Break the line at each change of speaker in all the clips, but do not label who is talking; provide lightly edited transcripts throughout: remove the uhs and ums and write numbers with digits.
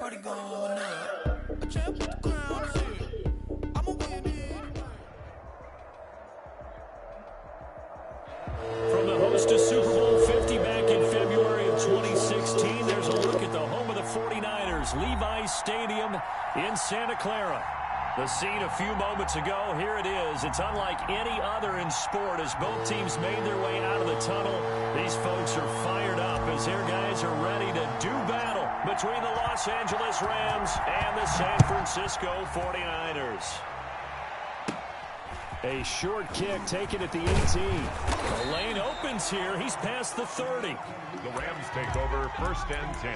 party going up. A champ with the crown is here. I'ma win it.
From the host of Super Bowl 50 back in February of 2016, there's a look at the home of the 49ers, Levi's Stadium in Santa Clara. The scene a few moments ago, here it is. It's unlike any other in sport as both teams made their way out of the tunnel. These folks are fired up as their guys are ready to do battle between the Los Angeles Rams and the San Francisco 49ers. A short kick taken at the 18. The lane opens here. He's past the 30.
The Rams take over 1st and 10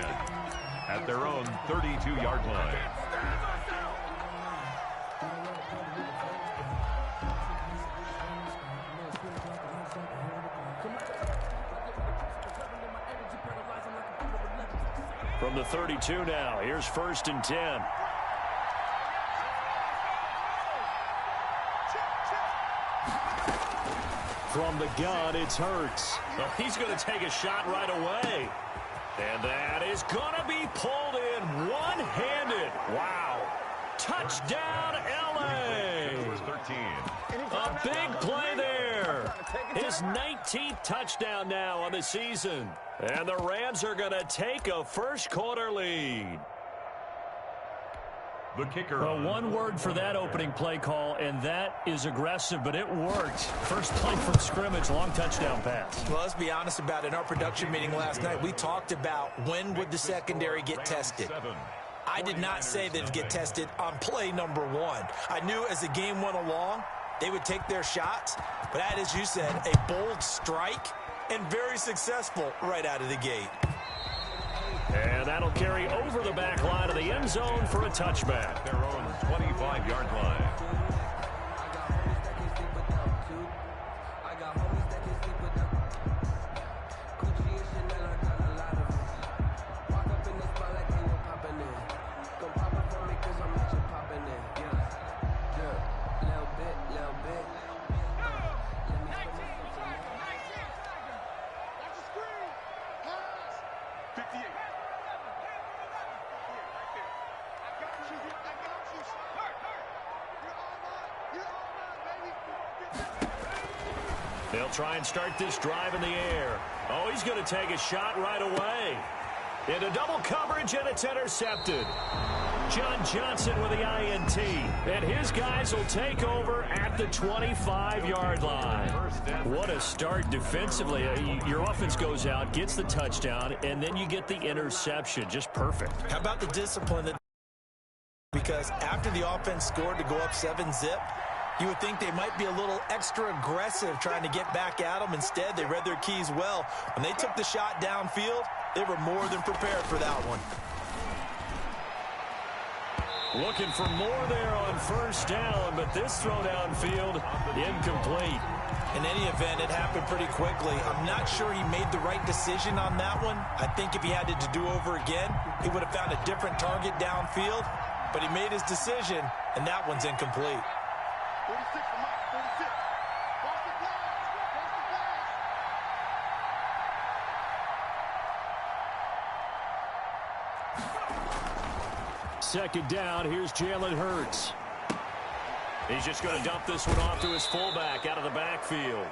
at their own 32-yard line.
From the 32 now, here's 1st and 10. From the gun, it's Hurts. Oh, he's going to take a shot right away. And that is going to be pulled in one-handed. Wow. Touchdown, L.A. A big play there. His 19th touchdown now on the season. And the Rams are going to take a first-quarter lead.
The kicker.
Well, one word for that opening play call, and that is aggressive, but it worked. First play from scrimmage, long touchdown pass.
Well, let's be honest about it. In our production meeting last night, we talked about when would the secondary get tested. I did not say they'd get tested on play number 1. I knew as the game went along, they would take their shots. But that, as you said, a bold strike and very successful right out of the gate.
And that'll carry over the back line of the end zone for a touchback.
Their own 25-yard line.
They'll try and start this drive in the air. Oh, he's going to take a shot right away. Into double coverage, and it's intercepted. John Johnson with the INT. And his guys will take over at the 25-yard line. What a start defensively. Your offense goes out, gets the touchdown, and then you get the interception. Just perfect.
How about the discipline? Because after the offense scored to go up 7-zip, you would think they might be a little extra aggressive trying to get back at them. Instead, they read their keys well. When they took the shot downfield, they were more than prepared for that one.
Looking for more there on first down, but this throw downfield, incomplete.
In any event, it happened pretty quickly. I'm not sure he made the right decision on that one. I think if he had it to do over again, he would have found a different target downfield. But he made his decision, and that one's incomplete.
46 for Mike, 46. Cross the flags.
Second down, here's Jalen Hurts. He's just going to dump this one off to his fullback out of the backfield.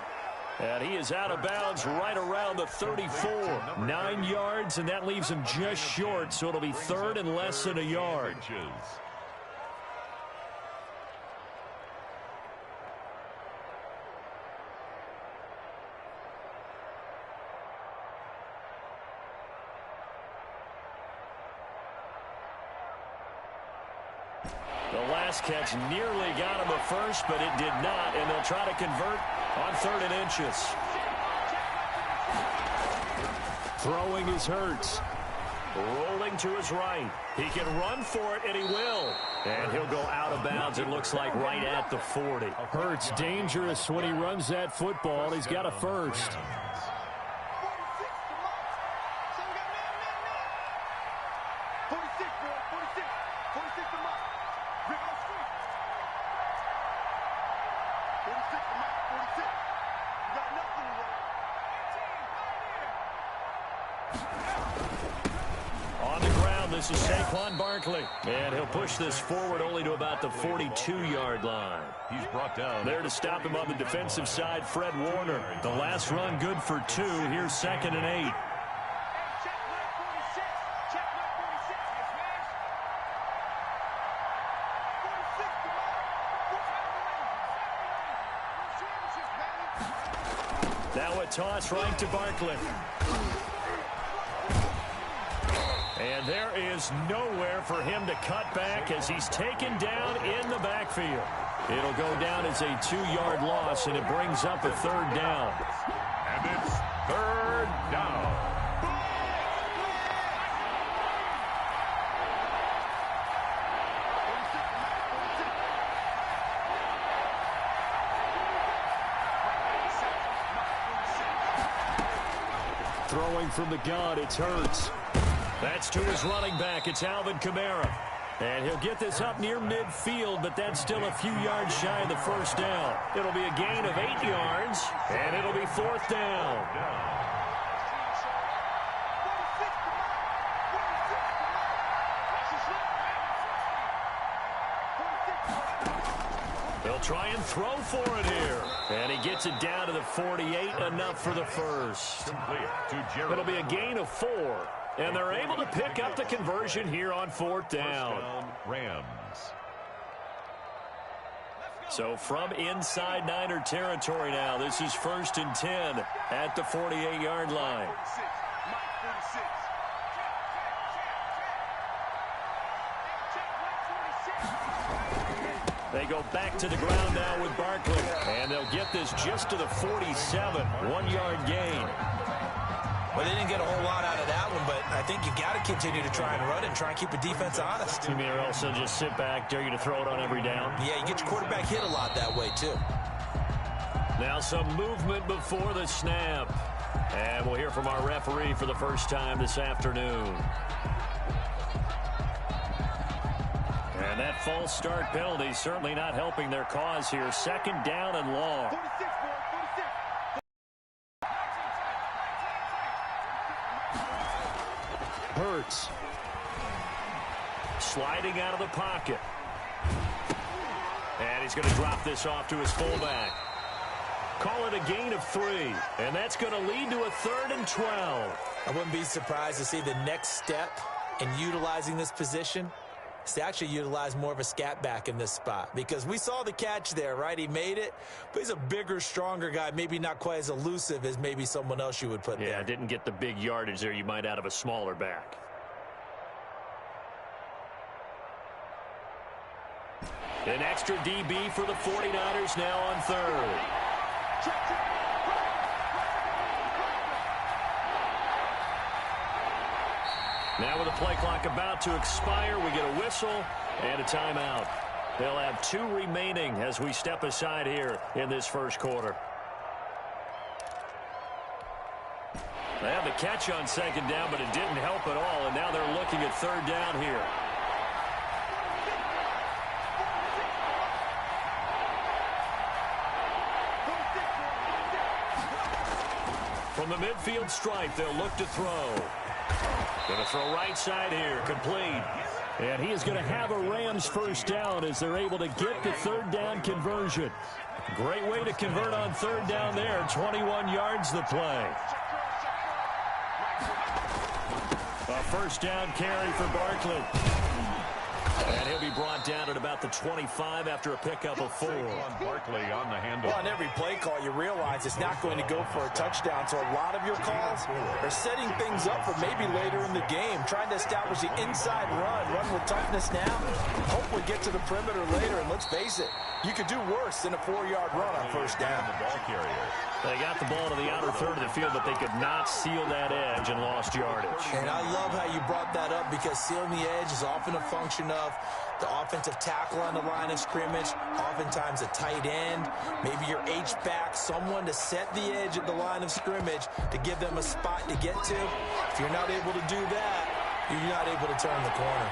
And he is out of bounds right around the 34. 9 yards, and that leaves him just short, so it'll be third and less than a yard. The last catch nearly got him a first, but it did not, and they'll try to convert on 3rd and inches. Throwing is Hurts. Rolling to his right. He can run for it, and he will. And he'll go out of bounds, it looks like, right at the 40. Hurts dangerous when he runs that football. He's got a first. this is Saquon Barkley. And he'll push this forward only to about the 42-yard line.
He's brought down.
There to stop him on the defensive side, Fred Warner. The last run good for 2. Here's 2nd and 8. Now a toss right to Barkley. And there is nowhere for him to cut back as he's taken down in the backfield. It'll go down as a 2-yard loss, and it brings up a 3rd down.
And it's 3rd down.
Throwing from the gun, it's Hurts. That's to his running back. It's Alvin Kamara. And he'll get this up near midfield, but that's still a few yards shy of the 1st down. It'll be a gain of 8 yards, and it'll be 4th down. They'll try and throw for it here. And he gets it down to the 48, enough for the first. It'll be a gain of 4. And they're able to pick up the conversion here on 4th down.
Rams.
So from inside Niner territory now, this is 1st and 10 at the 48-yard line. They go back to the ground now with Barkley. And they'll get this just to the 47, 1-yard gain.
Well, they didn't get a whole lot out of that one, but I think you got to continue to try and run it and try and keep the defense honest.
You mean or else they'll just sit back, dare you to throw it on every down?
Yeah, you get your quarterback hit a lot that way, too.
Now some movement before the snap. And we'll hear from our referee for the first time this afternoon. And that false start penalty certainly not helping their cause here. 2nd down and long. Hurts. Sliding out of the pocket. And he's going to drop this off to his fullback. Call it a gain of 3. And that's going to lead to a 3rd and 12.
I wouldn't be surprised to see the next step in utilizing this position is to actually utilize more of a scat back in this spot. Because we saw the catch there, right? He made it, but he's a bigger, stronger guy, maybe not quite as elusive as maybe someone else you would put there.
Yeah, didn't get the big yardage there you might out of a smaller back. An extra DB for the 49ers now on 3rd. Now with the play clock about to expire, we get a whistle and a timeout. They'll have 2 remaining as we step aside here in this 1st quarter. They had the catch on 2nd down, but it didn't help at all, and now they're looking at 3rd down here. From the midfield stripe, they'll look to throw. Going to throw right side here, complete. And he is going to have a Rams 1st down as they're able to get the 3rd down conversion. Great way to convert on 3rd down there. 21 yards the play. A 1st down carry for Barkley. And he'll be brought down at about the 25 after a pickup of 4.
Barkley on the handle.
Well, on every play call, you realize it's not going to go for a touchdown. So a lot of your calls are setting things up for maybe later in the game, trying to establish the inside run with toughness now, hopefully get to the perimeter later. And let's face it, you could do worse than a 4-yard run on 1st down.
The ball carrier.
They got the ball to the outer 3rd of the field, but they could not seal that edge and lost yardage.
And I love how you brought that up because sealing the edge is often a function of the offensive tackle on the line of scrimmage, oftentimes a tight end, maybe your H-back, someone to set the edge at the line of scrimmage to give them a spot to get to. If you're not able to do that, you're not able to turn the corner.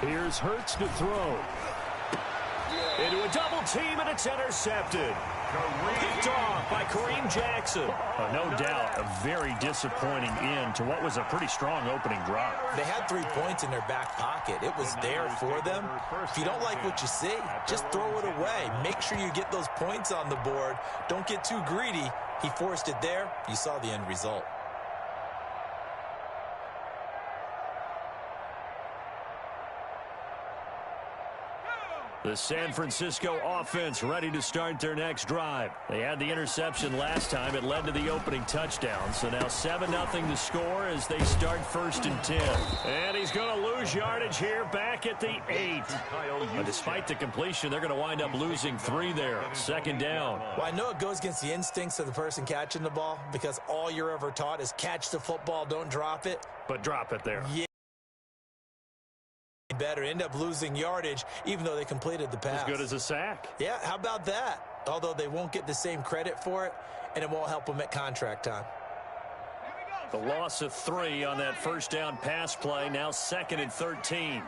Here's Hurts to throw. double team, and it's intercepted. Picked off by Kareem Jackson. No doubt a very disappointing end to what was a pretty strong opening drive.
They had 3 points in their back pocket. It was there for them. If you don't like what you see, just throw it away. Make sure you get those points on the board. Don't get too greedy. He forced it there. You saw the end result.
The San Francisco offense ready to start their next drive. They had the interception last time. It led to the opening touchdown. So now 7-0 to score as they start 1st and 10. And he's going to lose yardage here back at the 8. But despite the completion, they're going to wind up losing 3 there. 2nd down.
Well, I know it goes against the instincts of the person catching the ball because all you're ever taught is catch the football, don't drop it.
But drop it there.
Yeah. Better end up losing yardage even though they completed the pass.
As good as a sack.
Yeah, how about that? Although they won't get the same credit for it, and it won't help them at contract time.
The loss of 3 on that 1st down pass play. Now 2nd and 13.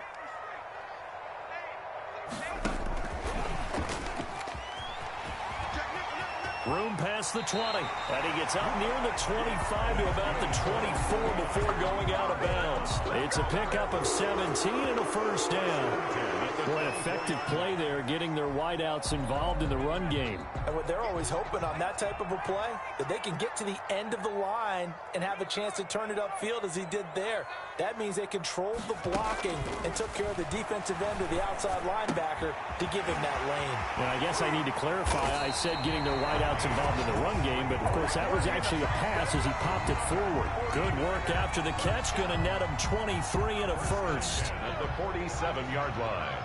Room past the 20. And he gets out near the 25 to about the 24 before going out of bounds. It's a pickup of 17 and a 1st down. Boy, an effective play there, getting their wideouts involved in the run game.
And what they're always hoping on that type of a play, that they can get to the end of the line and have a chance to turn it upfield as he did there. That means they controlled the blocking and took care of the defensive end of the outside linebacker to give him that lane.
And I guess I need to clarify. I said getting their wideouts involved in the run game, but of course that was actually a pass as he popped it forward. Good work after the catch. Going to net him 23 and a 1st.
At the 47-yard line.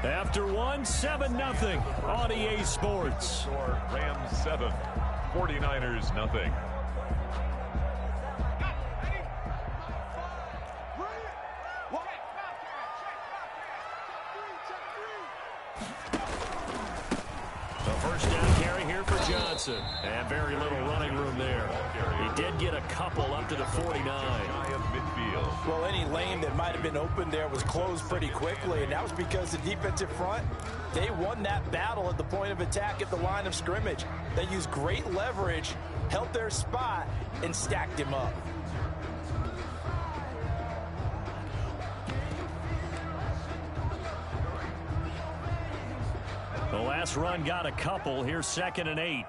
After 7-0 on EA Sports.
Rams 7, 49ers nothing.
The 1st down carry here for Johnson. And very little running room there. He did get a couple up to the 49.
Well, any lane that might have been open there was closed pretty quickly, and that was because the defensive front, they won that battle at the point of attack at the line of scrimmage. They used great leverage, held their spot, and stacked him up.
The last run got a couple. Here's 2nd and 8.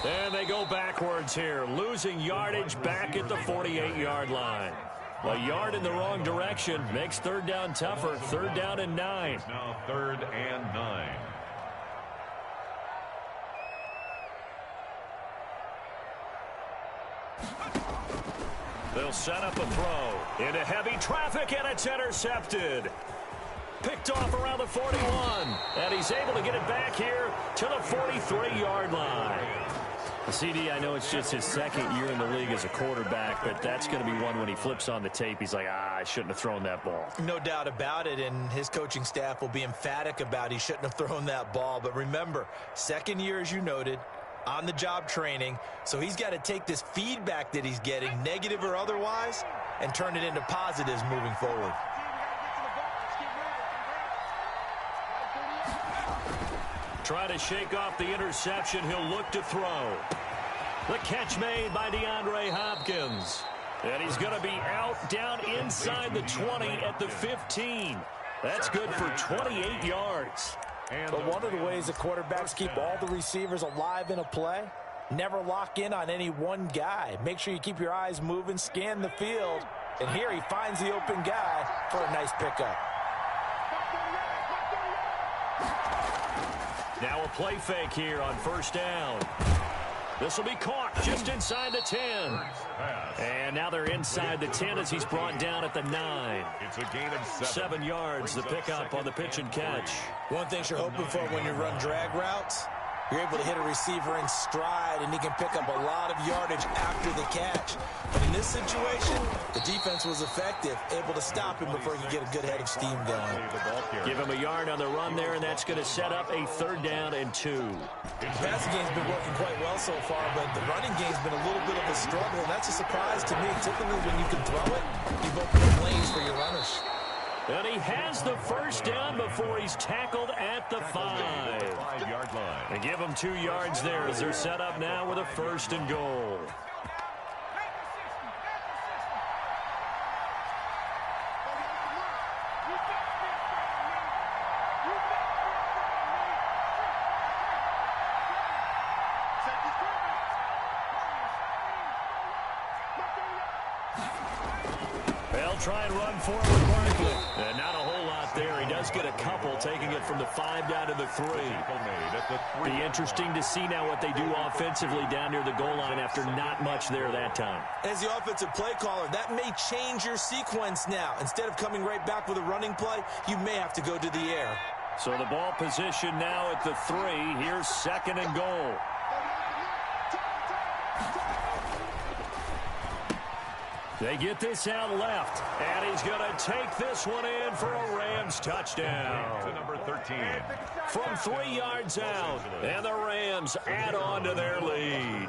And they go backwards here, losing yardage back at the 48-yard line. A yard in the wrong direction makes 3rd down tougher. 3rd down and 9.
It's now 3rd and 9.
They'll set up a throw into heavy traffic, and it's intercepted. Picked off around the 41, and he's able to get it back here to the 43-yard line. CD, I know it's just his 2nd year in the league as a quarterback, but that's going to be one when he flips on the tape. He's like, I shouldn't have thrown that ball.
No doubt about it, and his coaching staff will be emphatic about he shouldn't have thrown that ball. But remember, 2nd year, as you noted, on-the-job training, so he's got to take this feedback that he's getting, negative or otherwise, and turn it into positives moving forward.
Try to shake off the interception. He'll look to throw. The catch made by DeAndre Hopkins. And he's going to be out down inside the 20 at the 15. That's good for 28 yards.
But one of the ways the quarterbacks keep all the receivers alive in a play, never lock in on any one guy. Make sure you keep your eyes moving, scan the field. And here he finds the open guy for a nice pickup.
Now a play fake here on 1st down. This will be caught just inside the 10. And now they're inside the 10 as he's brought down at the 9.
It's a gain of
7 yards, the pickup on the pitch and catch.
One thing you're hoping for when you run drag routes, You're able to hit a receiver in stride, and he can pick up a lot of yardage after the catch. But in this situation, the defense was effective, able to stop him before he could get a good head of steam going.
Give him a yard on the run there, and that's going to set up a 3rd down and 2.
The passing game's been working quite well so far, but the running game's been a little bit of a struggle, and that's a surprise to me. Typically, when you can throw it, you've opened up lanes for your runners.
And he has the 1st down before he's tackled at the 5.
5-yard line.
They give him 2 yards there as they're set up now with a 1st and goal. They'll try and run forward Barkley. And not a whole lot there. He does get a couple, taking it from the 5 down to the 3. Be interesting to see now what they do offensively down near the goal line after not much there that time.
As the offensive play caller, that may change your sequence now. Instead of coming right back with a running play, you may have to go to the air.
So the ball position now at the 3. Here's 2nd and goal. They get this out left, and he's going to take this one in for a Rams touchdown.
To number 13.
From 3 yards out, and the Rams add on to their lead.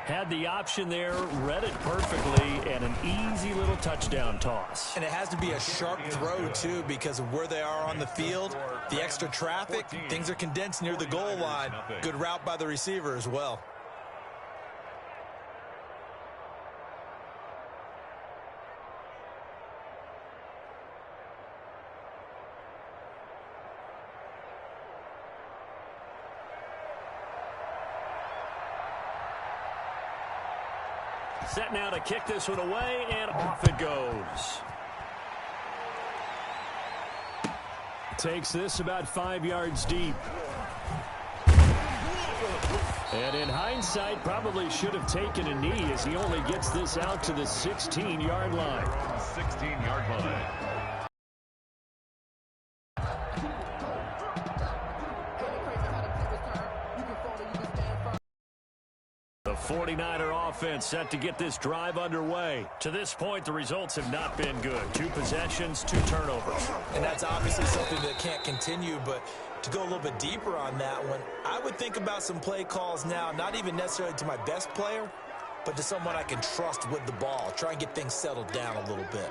Had the option there, read it perfectly, and an easy little touchdown toss.
And it has to be a sharp throw, too, because of where they are on the field. The extra traffic, things are condensed near the goal line. Good route by the receiver as well.
Set now to kick this one away, and off it goes. Takes this about 5 yards deep. And in hindsight, probably should have taken a knee as he only gets this out to the 16-yard line.
16-yard line.
The 49er offense set to get this drive underway. To this point, the results have not been good. 2 possessions, 2 turnovers.
And that's obviously something that can't continue, but to go a little bit deeper on that one, I would think about some play calls now, not even necessarily to my best player, but to someone I can trust with the ball. Try and get things settled down a little bit.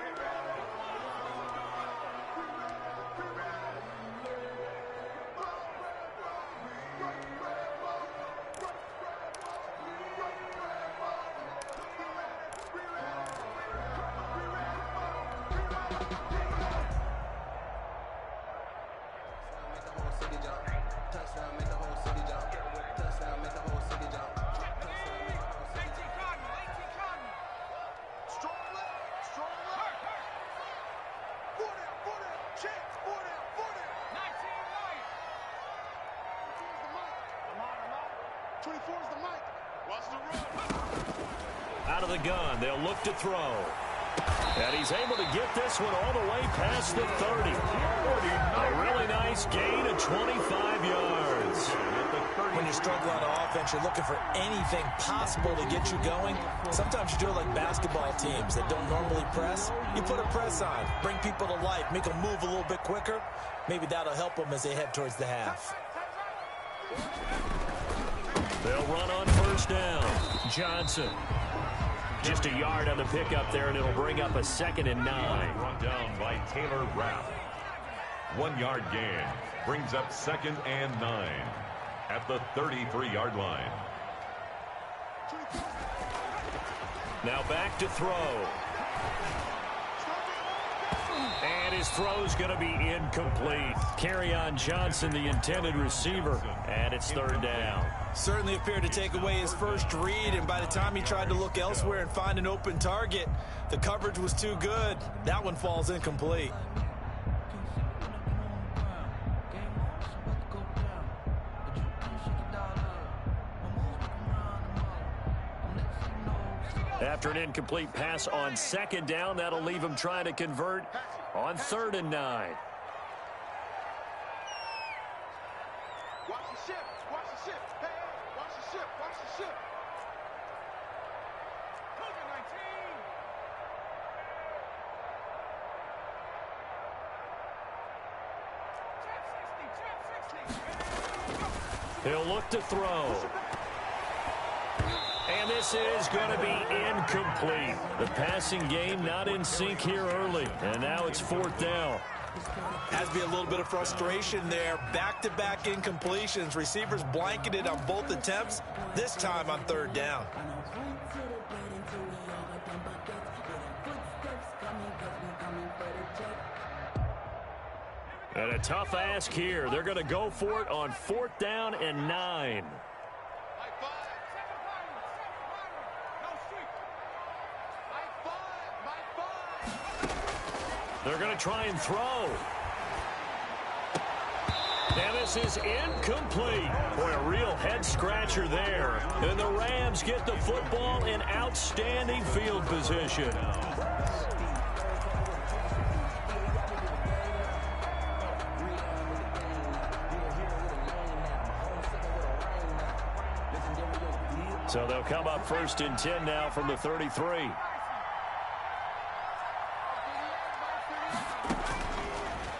Out of the gun, they'll look to throw. And he's able to get this one all the way past the 30. A really nice gain of 25 yards.
When you struggle on offense, you're looking for anything possible to get you going. Sometimes you do it like basketball teams that don't normally press. You put a press on, bring people to life, make them move a little bit quicker. Maybe that'll help them as they head towards the half.
They'll run on 1st down. Johnson. Just a yard on the pickup there, and it'll bring up a 2nd and 9.
Run down by Taylor Rapp. 1-yard gain brings up 2nd and 9 at the 33-yard line.
Now back to throw. And his throw's going to be incomplete. Kerryon Johnson, the intended receiver, and it's 3rd down.
Certainly appeared to take away his first read, and by the time he tried to look elsewhere and find an open target, the coverage was too good. That one falls incomplete.
After an incomplete pass on 2nd down, that'll leave him trying to convert on 3rd and 9.
Watch the shift. Watch the shift. Hey.
He'll look to throw. And this is going to be incomplete. The passing game not in sync here early. And now it's 4th down.
Has to be a little bit of frustration there. Back-to-back incompletions. Receivers blanketed on both attempts, this time on 3rd down.
And a tough ask here. They're going to go for it on 4th down and 9. They're going to try and throw. And this is incomplete. Boy, a real head-scratcher there. And the Rams get the football in outstanding field position. So they'll come up 1st and 10 now from the 33.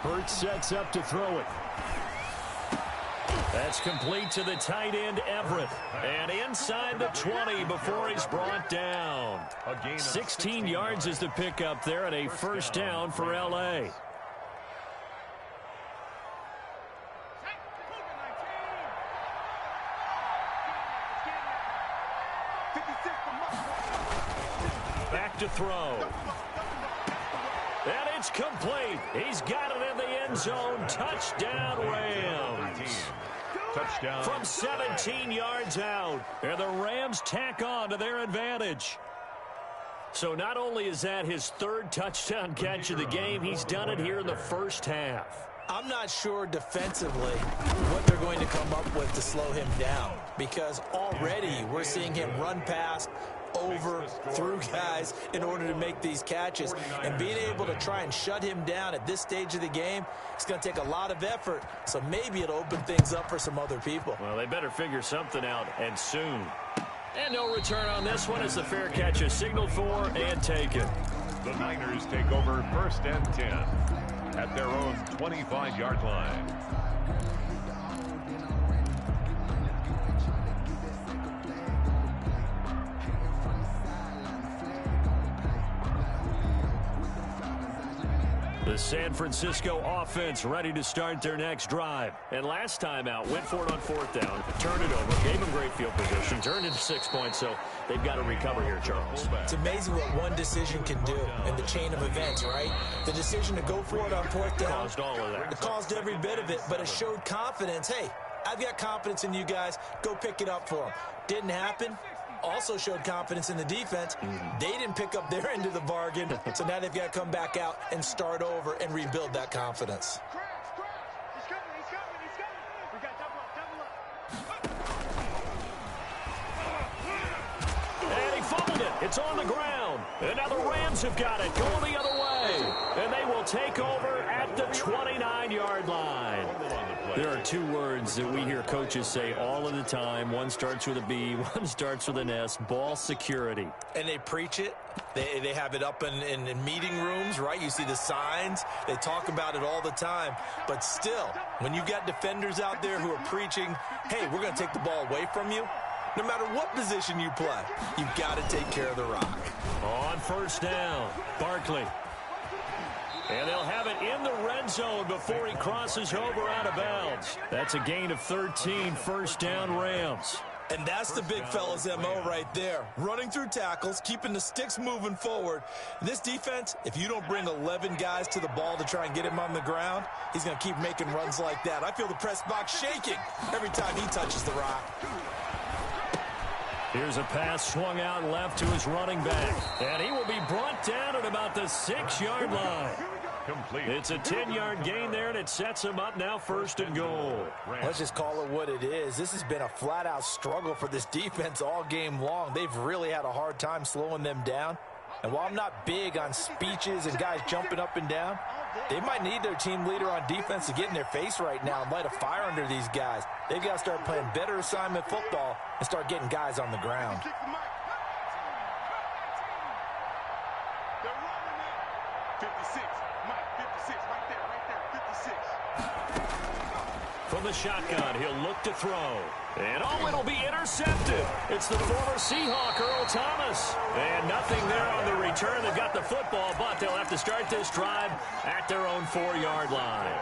Hurts sets up to throw it. That's complete to the tight end, Everett. And inside the 20 before he's brought down. 16 yards is the pickup there and a 1st down for L.A. Back to throw. And it's complete. He's got it in the end zone. Touchdown, Rams.
Touchdown.
From 17 yards out. And the Rams tack on to their advantage. So not only is that his 3rd touchdown catch of the game, he's done it here in the 1st half.
I'm not sure defensively what they're going to come up with to slow him down, because already we're seeing him run past, over, through guys in order to make these catches. And being able to try and shut him down at this stage of the game, it's going to take a lot of effort. So maybe it'll open things up for some other people.
Well, they better figure something out, and soon. And no return on this one as the fair catch is signaled for and taken.
The Niners take over 1st and 10 at their own 25-yard line.
The San Francisco offense ready to start their next drive. And last time out, went for it on 4th down, turned it over, gave them great field position, turned into 6 points, so they've got to recover here, Charles.
It's amazing what one decision can do in the chain of events, right? The decision to go for it on 4th down
Caused all of that.
It caused every bit of it, but it showed confidence. Hey, I've got confidence in you guys. Go pick it up for them. Didn't happen. Also showed confidence in the defense. They didn't pick up their end of the bargain, so now they've got to come back out and start over and rebuild that confidence.
He's coming. We got double up.
And he fumbled it. It's on the ground. And now the Rams have got it going the other way. And they will take over at the 29-yard line. There are 2 words that we hear coaches say all of the time. One starts with a B, one starts with an S, ball security.
And they preach it. They have it up in meeting rooms, right? You see the signs. They talk about it all the time. But still, when you got defenders out there who are preaching, hey, we're going to take the ball away from you, no matter what position you play, you've got to take care of the rock.
On 1st down, Barkley. And they'll have it in the red zone before he crosses over out of bounds. That's a gain of 13, 1st down Rams.
And that's the big fella's MO right there. Running through tackles, keeping the sticks moving forward. This defense, if you don't bring 11 guys to the ball to try and get him on the ground, he's going to keep making runs like that. I feel the press box shaking every time he touches the rock.
Here's a pass swung out left to his running back. And he will be brought down at about the 6-yard line.
Complete.
It's a 10-yard gain there, and it sets him up now 1st and goal.
Let's just call it what it is. This has been a flat-out struggle for this defense all game long. They've really had a hard time slowing them down. And while I'm not big on speeches and guys jumping up and down, they might need their team leader on defense to get in their face right now and light a fire under these guys. They've got to start playing better assignment football and start getting guys on the ground.
They're running it. 56. Mike, 56, right there, 56.
From the shotgun, he'll look to throw. And oh, it'll be intercepted. It's the former Seahawk, Earl Thomas. And nothing there on the return. They've got the football, but they'll have to start this drive at their own 4-yard line.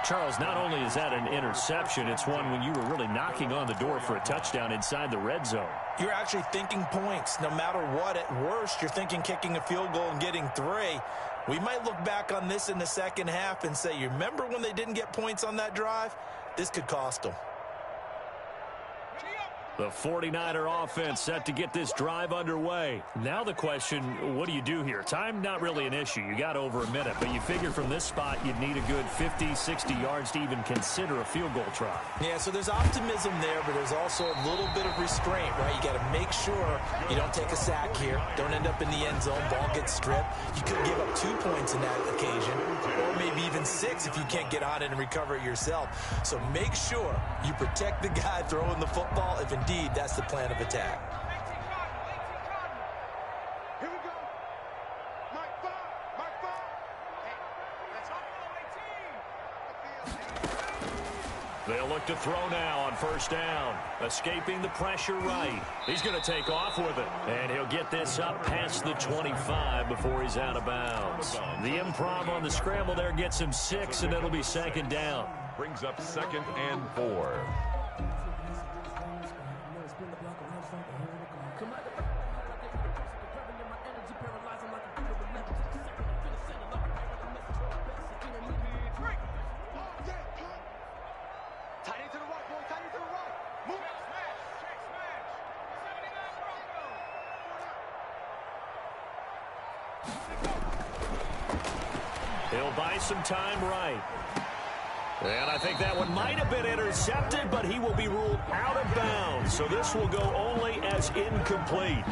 Charles, not only is that an interception, it's one when you were really knocking on the door for a touchdown inside the red zone.
You're actually thinking points. No matter what, at worst, you're thinking kicking a field goal and getting 3. We might look back on this in the second half and say, you remember when they didn't get points on that drive? This could cost them.
The 49er offense set to get this drive underway. Now the question, what do you do here? Time, not really an issue. You got over a minute, but you figure from this spot you'd need a good 50, 60 yards to even consider a field goal try.
Yeah, so there's optimism there, but there's also a little bit of restraint, right? You got to make sure you don't take a sack here. Don't end up in the end zone. Ball gets stripped. You could give up 2 points in that occasion, or maybe even 6 if you can't get on it and recover it yourself. So make sure you protect the guy throwing the football if indeed that's the plan of attack.
Here we go. Mike 5, Mike 5. Hey, let's
They'll look to throw now on first down. Escaping the pressure right. He's going to take off with it. And he'll get this up past the 25 before he's out of bounds. The improv on the scramble there gets him 6, and it'll be second down.
Brings up 2nd and 4.
Tight end to the right, boy. Tight end to the right. Move.
He'll buy some time right. And I think that one might have been intercepted, but he will be ruled out of bounds. So this will go only as incomplete.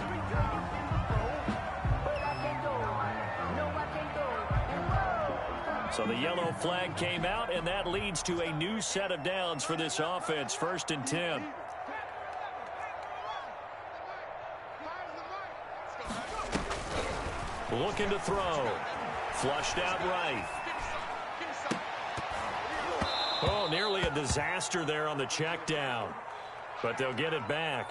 So the yellow flag came out, and that leads to a new set of downs for this offense. 1st and 10. Looking to throw. Flushed out right. Oh, nearly a disaster there on the check down. But they'll get it back.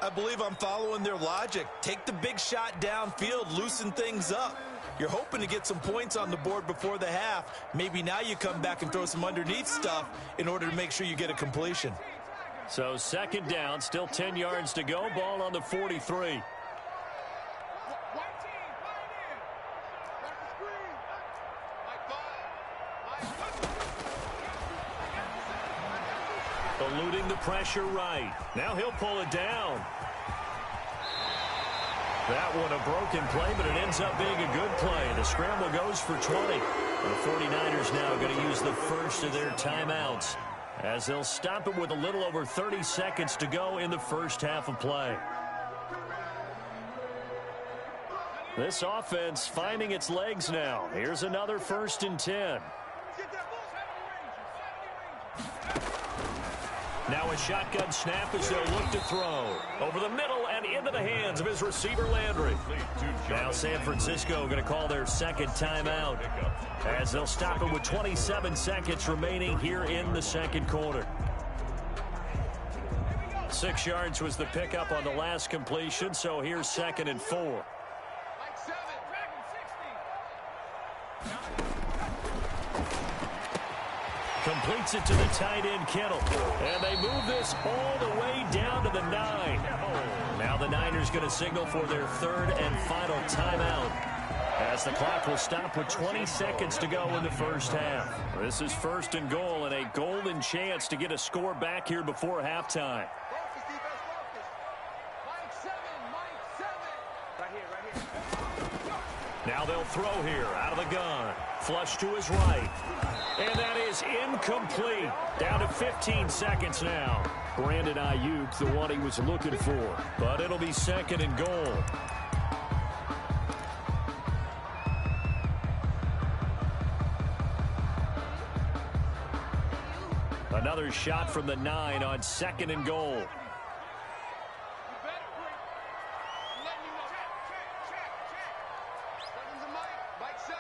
I believe I'm following their logic. Take the big shot downfield, loosen things up. You're hoping to get some points on the board before the half. Maybe now you come back and throw some underneath stuff in order to make sure you get a completion.
So 2nd down, still 10 yards to go. Ball on the 43. Eluding the pressure right. Now he'll pull it down. That one a broken play, but it ends up being a good play. The scramble goes for 20. The 49ers now going to use the first of their timeouts as they'll stop it with a little over 30 seconds to go in the first half of play. This offense finding its legs now. Here's another 1st and 10. Now a shotgun snap as they'll look to throw. Over the middle and into the hands of his receiver, Landry. Now San Francisco going to call their 2nd timeout as they'll stop it with 27 seconds remaining here in the 2nd quarter. 6 yards was the pickup on the last completion, so here's 2nd and 4. Completes it to the tight end, Kittle. And they move this all the way down to the 9. Now the Niners going to signal for their 3rd and final timeout as the clock will stop with 20 seconds to go in the first half. This is 1st and goal and a golden chance to get a score back here before halftime. Now they'll throw here out of the gun. Flush to his right. And that is incomplete. Down to 15 seconds now. Brandon Ayuk, the one he was looking for. But it'll be 2nd and goal. Another shot from the 9 on 2nd and goal.
Mike 7.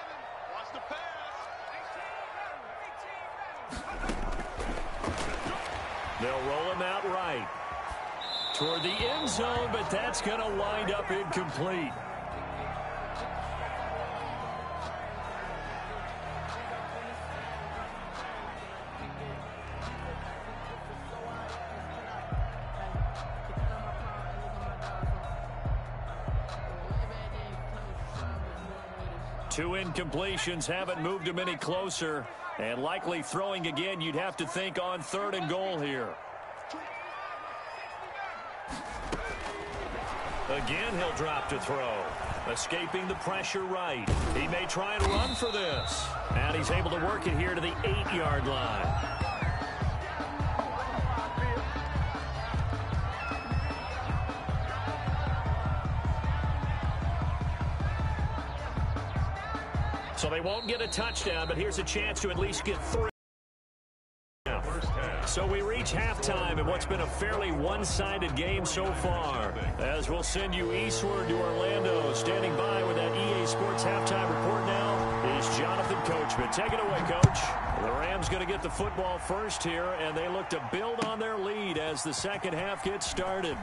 They'll roll him out right toward the end zone, but that's going to wind up incomplete. Two incompletions haven't moved him any closer, and likely throwing again, you'd have to think on 3rd and goal here. Again, he'll drop to throw. Escaping the pressure right. He may try and run for this. And he's able to work it here to the 8-yard line. So they won't get a touchdown, but here's a chance to at least get 3. So we reach halftime in what's been a fairly one-sided game so far. As we'll send you eastward to Orlando. Standing by with that EA Sports halftime report now is Jonathan Coachman. Take it away, Coach. The Rams going to get the football first here, and they look to build on their lead as the second half gets started.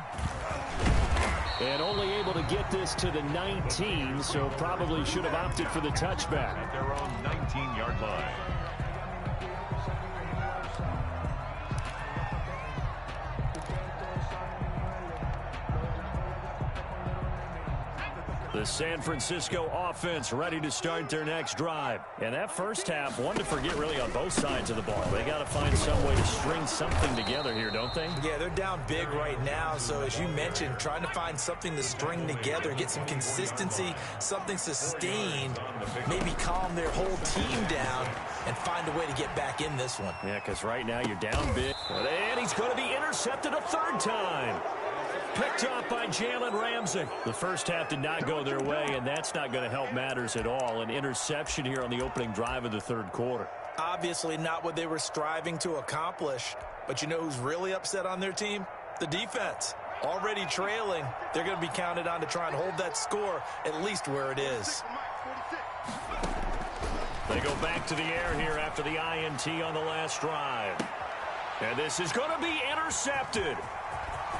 And only able to get this to the 19, so probably should have opted for the touchback.
At their own 19-yard line.
The San Francisco offense ready to start their next drive. And that first half, one to forget really on both sides of the ball. They got to find some way to string something together here, don't they?
Yeah, they're down big right now. So as you mentioned, trying to find something to string together, get some consistency, something sustained, maybe calm their whole team down and find a way to get back in this one.
Yeah, because right now you're down big. And he's going to be intercepted a 3rd time. Picked off by Jalen Ramsey. The first half did not go their way, and that's not going to help matters at all. An interception here on the opening drive of the 3rd quarter.
Obviously not what they were striving to accomplish. But you know who's really upset on their team? The defense. Already trailing. They're going to be counted on to try and hold that score at least where it is.
They go back to the air here after the INT on the last drive. And this is going to be intercepted.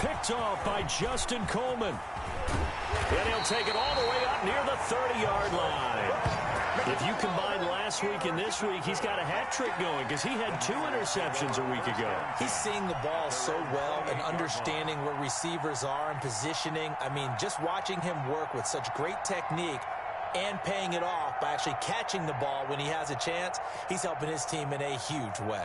Picked off by Justin Coleman. And he'll take it all the way up near the 30-yard line. If you combine last week and this week, he's got a hat trick going because he had 2 interceptions a week ago.
He's seeing the ball so well and understanding where receivers are and positioning. I mean, just watching him work with such great technique and paying it off by actually catching the ball when he has a chance, he's helping his team in a huge way.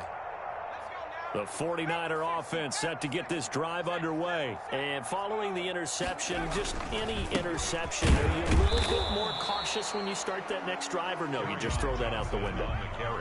The 49er offense set to get this drive underway. And following the interception, just any interception, are you a little bit more cautious when you start that next drive, or no, you just throw that out the window?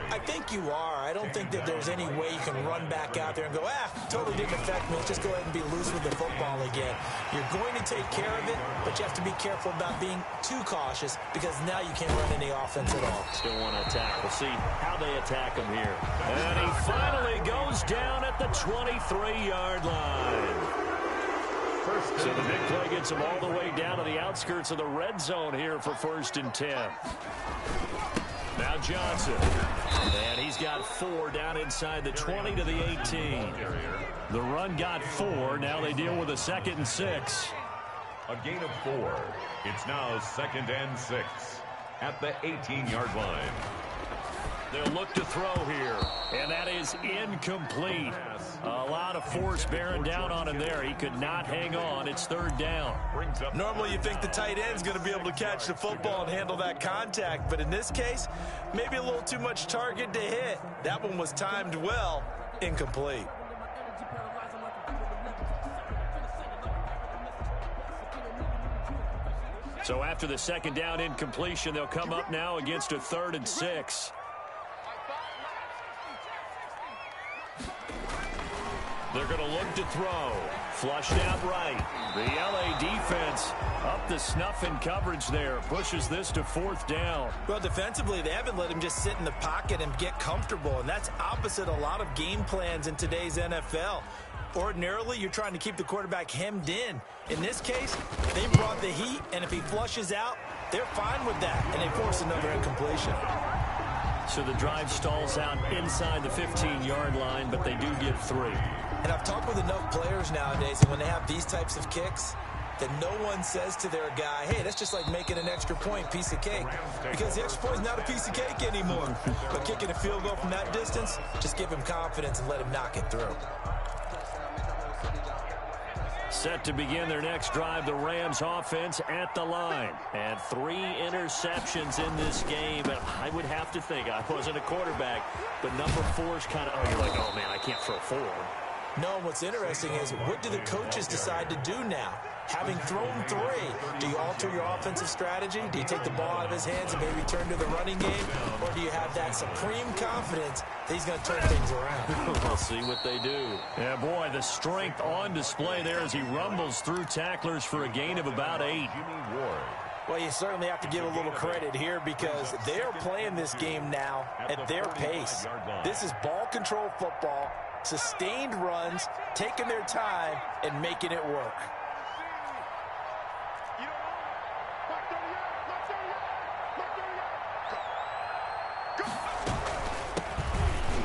I think you are. I don't think that there's any way you can run back out there and go, totally didn't affect me. Just go ahead and be loose with the football again. You're going to take care of it, but you have to be careful about being too cautious because now you can't run any offense at all.
Still want to attack. We'll see how they attack him here. And he finally goes down at the 23-yard line. So the big play gets him all the way down to the outskirts of the red zone here for 1st and 10. Now Johnson. And he's got 4 down inside the 20 to the 18. The run got 4. Now they deal with a 2nd and 6.
A gain of 4. It's now 2nd and 6 at the 18-yard line.
They'll look to throw here, and that is incomplete. A lot of force bearing down on him there. He could not hang on. It's 3rd down.
Normally you think the tight end's going to be able to catch the football and handle that contact, but in this case, maybe a little too much target to hit. That one was timed well, incomplete.
So after the 2nd down incompletion, they'll come up now against a 3rd and 6. They're going to look to throw. Flushed out right. The LA defense up the snuff in coverage there. Pushes this to 4th down.
Well, defensively, they haven't let him just sit in the pocket and get comfortable, and that's opposite a lot of game plans in today's NFL. Ordinarily, you're trying to keep the quarterback hemmed in. In this case, they brought the heat, and if he flushes out, they're fine with that, and they force another incompletion.
So the drive stalls out inside the 15-yard line, but they do get 3.
And I've talked with enough players nowadays, and when they have these types of kicks, that no one says to their guy, hey, that's just like making an extra point, piece of cake. Because the extra point is not a piece of cake anymore. But kicking a field goal from that distance, just give him confidence and let him knock it through.
Set to begin their next drive, the Rams offense at the line. And 3 interceptions in this game. And I would have to think, I wasn't a quarterback, but number 4's kind of, oh, you're like, oh, man, I can't throw 4.
No, what's interesting is, what do the coaches decide to do now? Having thrown 3, do you alter your offensive strategy? Do you take the ball out of his hands and maybe turn to the running game? Or do you have that supreme confidence that he's going to turn things around?
We'll see what they do. Yeah, boy, the strength on display there as he rumbles through tacklers for a gain of about 8.
Well, you certainly have to give a little credit here because they're playing this game now at their pace. This is ball control football, sustained runs, taking their time, and making it work.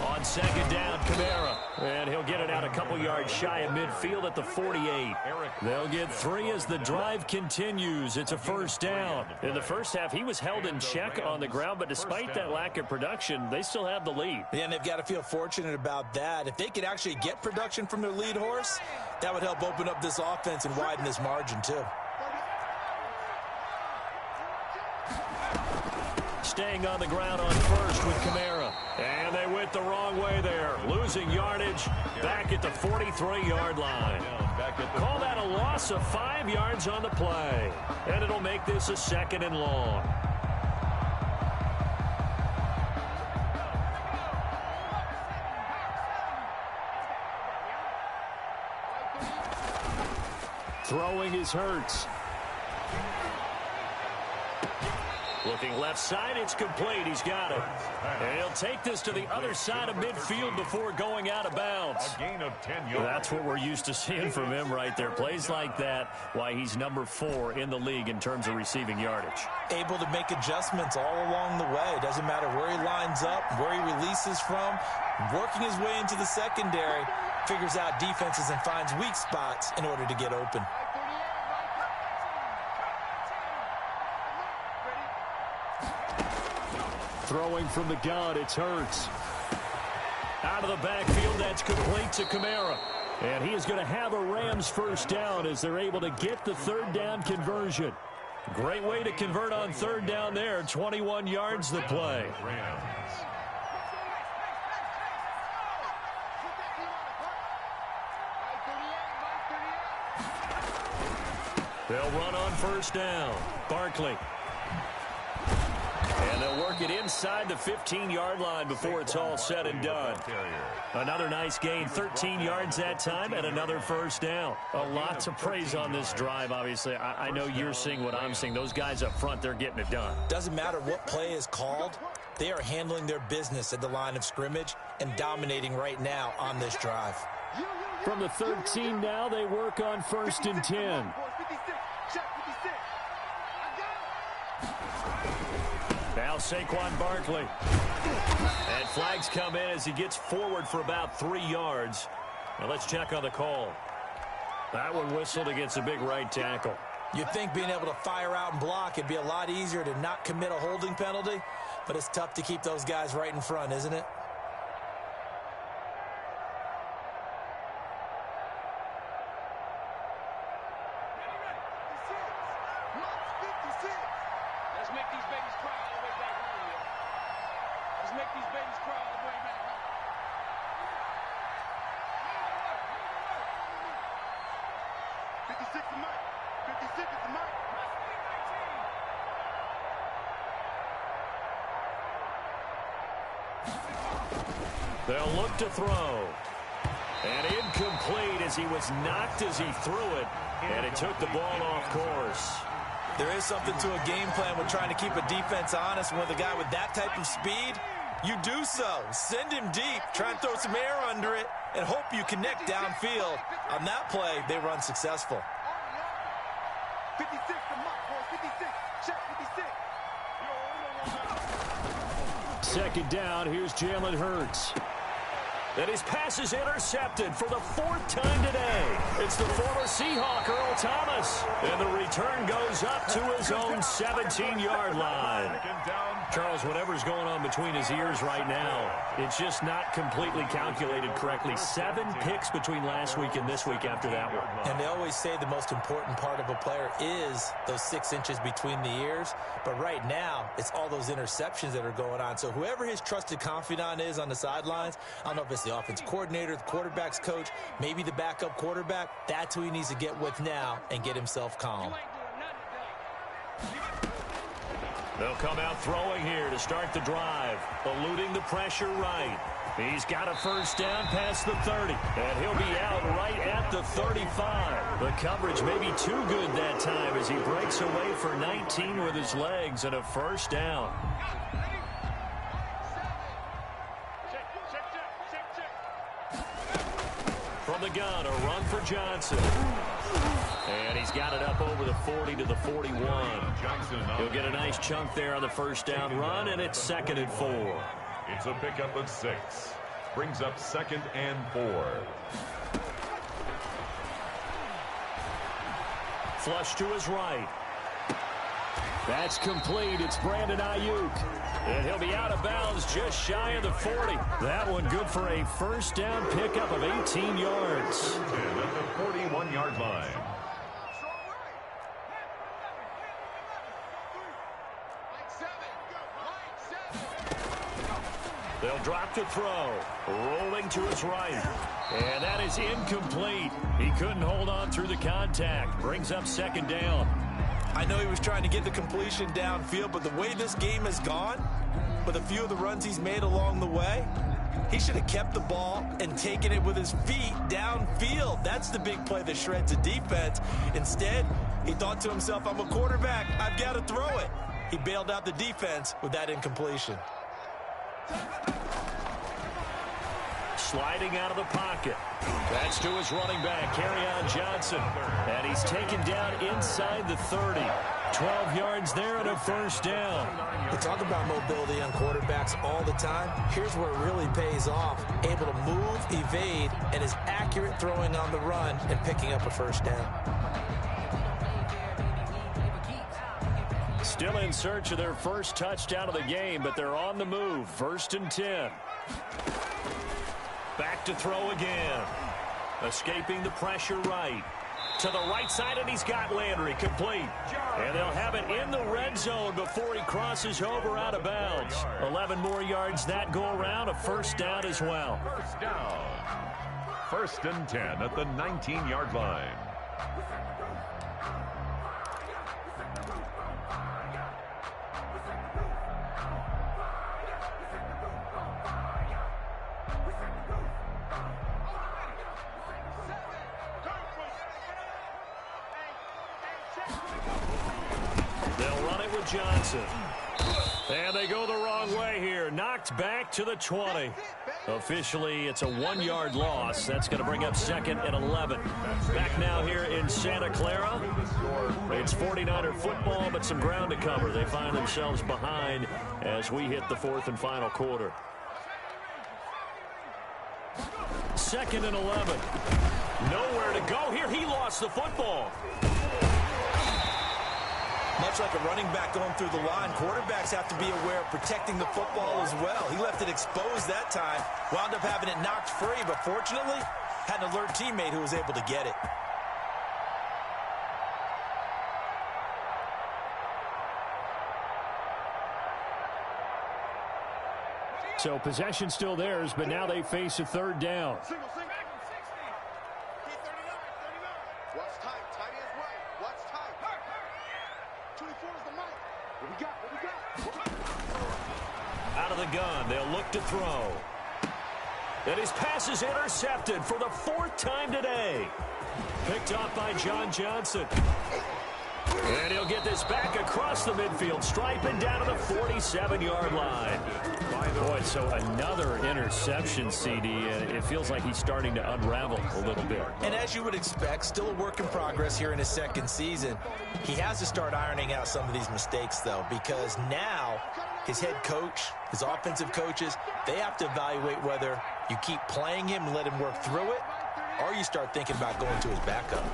On second down, Kamara. And he'll get it out a couple yards shy of midfield at the 48. They'll get 3 as the drive continues. It's a first down. In the first half, he was held in check on the ground, but despite that lack of production, they still have the lead.
Yeah, and they've got to feel fortunate about that. If they could actually get production from their lead horse, that would help open up this offense and widen this margin, too.
Staying on the ground on first with Kamara. And they went the wrong way there. Losing yardage back at the 43-yard line. Call that a loss of 5 yards on the play. And it'll make this a 2nd and long. Throwing is Hurts. Looking left side, it's complete. He's got it. And he'll take this to the other side of midfield before going out of bounds.
A gain of 10 yards.
That's what we're used to seeing from him right there. Plays like that, why he's number 4 in the league in terms of receiving yardage.
Able to make adjustments all along the way. Doesn't matter where he lines up, where he releases from. Working his way into the secondary, figures out defenses and finds weak spots in order to get open.
Throwing from the gun, it's Hurts. Out of the backfield, that's complete to Kamara. And he is going to have a Rams first down as they're able to get the 3rd down conversion. Great way to convert on 3rd down there. 21 yards the play. They'll run on first down. Barkley. And they'll work it inside the 15-yard line before it's all said and done. Another nice gain, 13 yards that time, and another first down. A lot to praise on this drive, obviously. I know you're seeing what I'm seeing. Those guys up front, they're getting it done.
Doesn't matter what play is called. They are handling their business at the line of scrimmage and dominating right now on this drive.
From the 13 now, they work on 1st and 10. Now Saquon Barkley. And flags come in as he gets forward for about 3 yards. Now let's check on the call. That one whistled against a big right tackle.
You'd think being able to fire out and block, it'd be a lot easier to not commit a holding penalty, but it's tough to keep those guys right in front, isn't it?
They'll look to throw. And incomplete as he was knocked as he threw it. And it took the ball off course.
There is something to a game plan with trying to keep a defense honest. When with a guy with that type of speed, you do so. Send him deep. Try and throw some air under it and hope you connect downfield. On that play, they run successful.
56 to Mike, boy. 56. Check 56.
Second down, here's Jalen Hurts. And his pass is intercepted for the 4th time today. It's the former Seahawk, Earl Thomas. And the return goes up to his own 17-yard line. Charles, whatever's going on between his ears right now, it's just not completely calculated correctly. 7 picks between last week and this week after that one.
And they always say the most important part of a player is those 6 inches between the ears. But right now, it's all those interceptions that are going on. So whoever his trusted confidant is on the sidelines, I don't know if it's the offense coordinator, the quarterback's coach, maybe the backup quarterback, that's who he needs to get with now and get himself calm.
They'll come out throwing here to start the drive, eluding the pressure right. He's got a first down past the 30, and he'll be out right at the 35. The coverage may be too good that time as he breaks away for 19 with his legs and a first down. From the gun, a run for Johnson. And he's got it up over the 40 to the 41. He'll get a nice chunk there on the first down run, and it's 2nd and 4.
It's a pickup of 6. Brings up 2nd and 4.
Flush to his right. That's complete. It's Brandon Ayuk. And he'll be out of bounds just shy of the 40. That one good for a first down pickup of 18 yards.
And at the 41-yard line.
They'll drop to throw. Rolling to his right. And that is incomplete. He couldn't hold on through the contact. Brings up 2nd down.
I know he was trying to get the completion downfield, but the way this game has gone, with a few of the runs he's made along the way, he should have kept the ball and taken it with his feet downfield. That's the big play that shreds a defense. Instead, he thought to himself, I'm a quarterback, I've got to throw it. He bailed out the defense with that incompletion.
Sliding out of the pocket. That's to his running back, Kerryon Johnson. And he's taken down inside the 30. 12 yards there and a first down.
We talk about mobility on quarterbacks all the time. Here's where it really pays off. Able to move, evade, and is accurate throwing on the run and picking up a first down.
Still in search of their first touchdown of the game, but they're on the move. 1st and 10. Back to throw again. Escaping the pressure right. To the right side, and he's got Landry complete. And they'll have it in the red zone before he crosses over out of bounds. 11 more yards that go around, a first down as well.
First down. 1st and 10 at the 19-yard line.
Johnson. And they go the wrong way here. Knocked back to the 20. Officially, it's a 1-yard loss. That's going to bring up 2nd and 11. Back now here in Santa Clara. It's 49er football, but some ground to cover. They find themselves behind as we hit the 4th and final quarter. 2nd and 11. Nowhere to go here. He lost the football.
Much like a running back going through the line, quarterbacks have to be aware of protecting the football as well. He left it exposed that time, wound up having it knocked free, but fortunately, had an alert teammate who was able to get it.
So possession still theirs, but now they face a 3rd down.
Single. P39. Watch time. Tight end's right. Watch time. 24 is the mic. What we got?
Out of the gun, they'll look to throw. And his pass is intercepted for the 4th time today. Picked off by John Johnson. And he'll get this back across the midfield stripe and down to the 47-yard line. Boy, so another interception, CD, and it feels like he's starting to unravel a little bit.
And as you would expect, still a work in progress here in his 2nd season. He has to start ironing out some of these mistakes, though, because now his head coach, his offensive coaches, they have to evaluate whether You keep playing him and let him work through it, or you start thinking about going to his backup.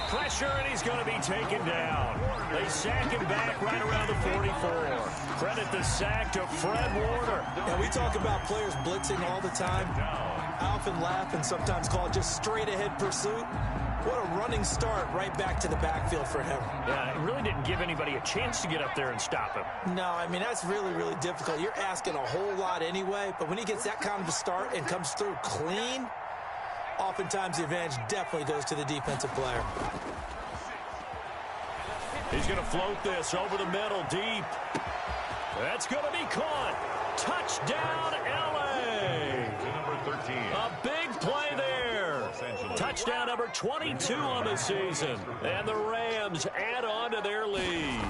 Pressure, and he's going to be taken down. They sack him back right around the 44. Credit the sack to Fred Warner.
And we talk about players blitzing all the time. I often laugh and sometimes call it just straight-ahead pursuit. What a running start right back to the backfield for him.
Yeah, it really didn't give anybody a chance to get up there and stop him.
No, I mean, that's really, really difficult. You're asking a whole lot anyway, but when he gets that kind of a start and comes through clean, oftentimes the advantage definitely goes to the defensive player.
He's going to float this over the middle, deep. That's going to be caught. Touchdown, L.A.
Number 13.
A big play there. Touchdown number 22 on the season. And the Rams add on to their lead.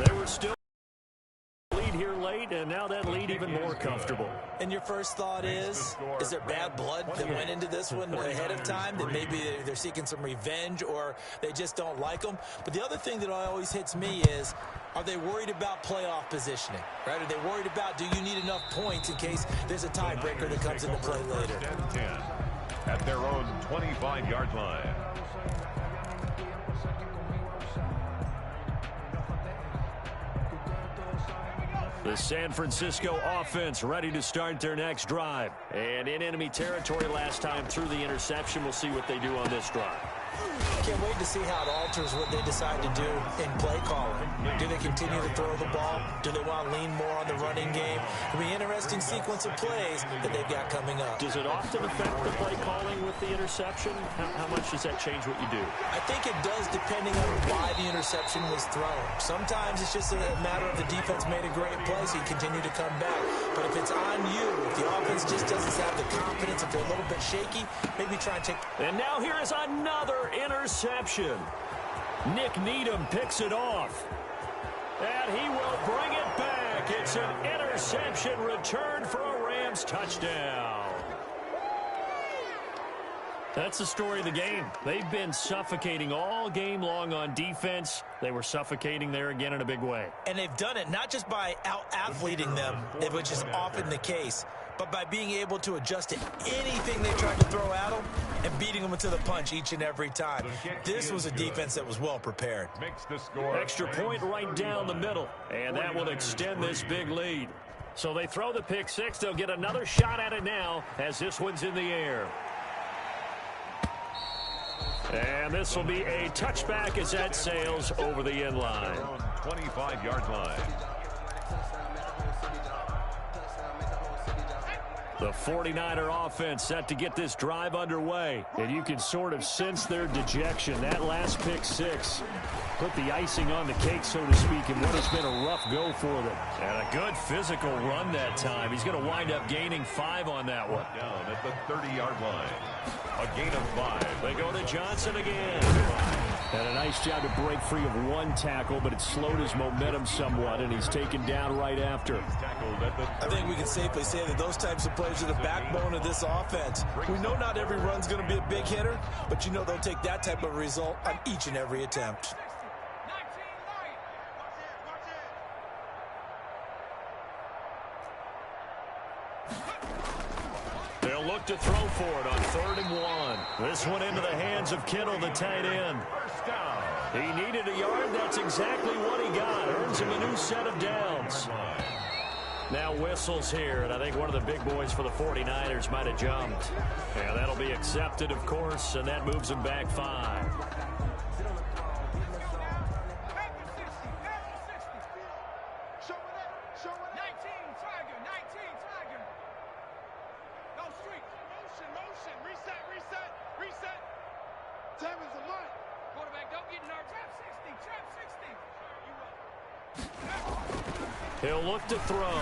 They were still lead here late, and now that lead even more comfortable.
And your first thought is there bad blood that went into this one ahead of time, that maybe they're seeking some revenge or they just don't like them? But the other thing that always hits me is, are they worried about playoff positioning? Right? Are they worried about, do you need enough points in case there's a tiebreaker that comes into play later?
10 at their own 25-yard line.
The San Francisco offense ready to start their next drive. And in enemy territory last time through the interception. We'll see what they do on this drive.
Can't wait to see how it alters what they decide to do in play calling. Do they continue to throw the ball? Do they want to lean more on the running game? It'll be an interesting sequence of plays that they've got coming up.
Does it often affect the play calling with the interception? How much does that change what you do?
I think it does, depending on why the interception was thrown. Sometimes it's just a matter of the defense made a great play, so you continue to come back. But if it's on you, if the offense just doesn't have the confidence, if they're a little bit shaky, maybe try and take...
And now here is another interception. Nick Needham picks it off. And he will bring it back. It's an interception return for a Rams touchdown. That's the story of the game. They've been suffocating all game long on defense. They were suffocating there again in a big way.
And they've done it not just by out-athleting them, which is often the case, but by being able to adjust to anything they tried to throw at them and beating them to the punch each and every time. This was a defense that was well prepared.
Extra point right down the middle, and that will extend this big lead. So they throw the pick six. They'll get another shot at it now as this one's in the air. And this will be a touchback as that sails over the end line.
25-yard line.
The 49er offense set to get this drive underway. And you can sort of sense their dejection. That last pick six put the icing on the cake, so to speak, in what has been a rough go for them. And a good physical run that time. He's going to wind up gaining 5 on that one.
Down at the 30-yard line. A gain of 5.
They go to Johnson again. And a nice job to break free of one tackle, but it slowed his momentum somewhat, and he's taken down right after.
I think we can safely say that those types of plays are the backbone of this offense. We know not every run's going to be a big hitter, but you know they'll take that type of result on each and every attempt.
They'll look to throw for it on 3rd and 1. This one into the hands of Kittle, the tight end. He needed a yard. That's exactly what he got. Earns him a new set of downs. Now whistles here, and I think one of the big boys for the 49ers might have jumped. Yeah, that'll be accepted, of course, and that moves him back 5. He'll look to throw.